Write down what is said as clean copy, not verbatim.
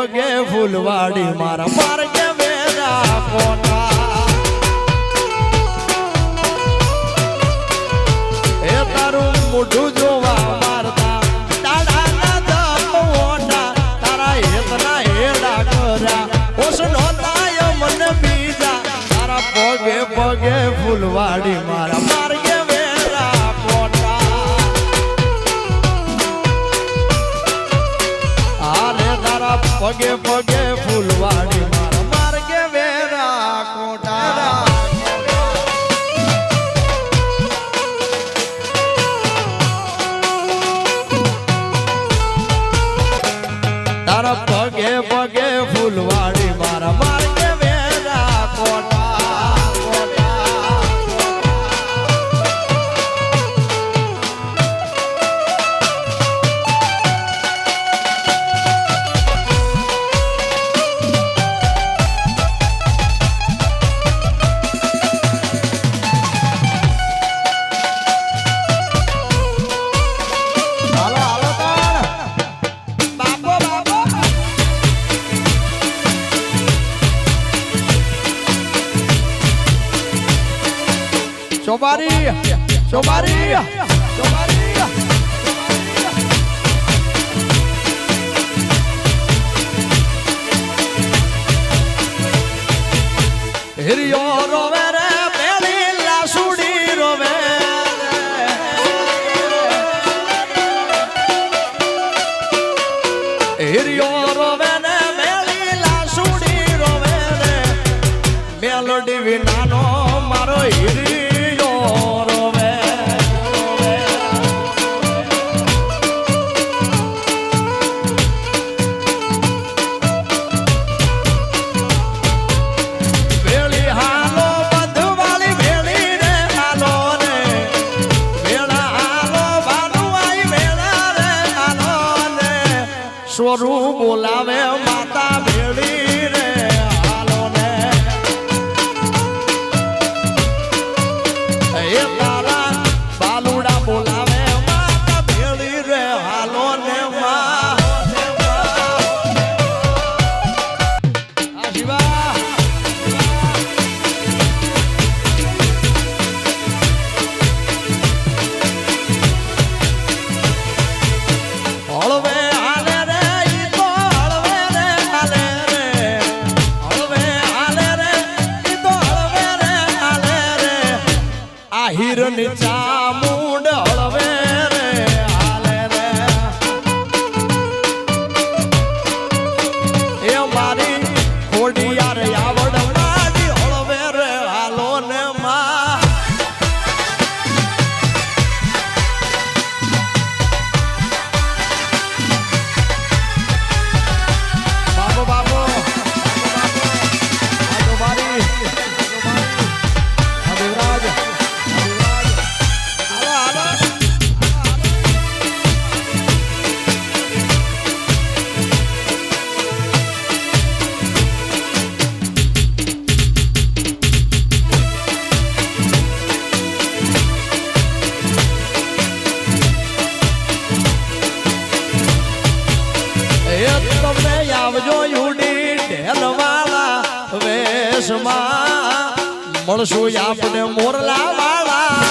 પગે ફૂલવાડી મારા માર્ગે વેરા કોટા એ તારું મોઢું જોવા મારતા દાડાના દમોટા તારા હેતના હેડા કર્યા ઓસનો તાય મને બીજા તારા પગે પગે ફૂલવાડી મારા માર્ગે વેરા કોટા આરે તારા પગે પગે ફૂલવાડી મારા માર્ગે વેરા કોટા તારા પગે પગે ફૂલવાડી મારા માર્ગે વેરા quota Sobari, Sobari, Sobari. Hiriyo rovere, peli la sudi rovere. Hiriyo rovere, peli la sudi rovere. Melody vinano maro hiri. સ્વરૂપ બોલાવે માતા ભેળી રે હાલો ને એ તારા બાલુડા બોલાવે માતા ભેળી રે હાલો ને હિરણ ચામુંડ હળવે રે હાલે રે એ મારી ખોડિયાર આવડ માડી હળવે રે હાલો ને માં બાબો બાબો આજો મારી દેવરાજ આવજો યુડી ઢેલવાળા વેશમાં મળશું આપણે મોરલા વાળા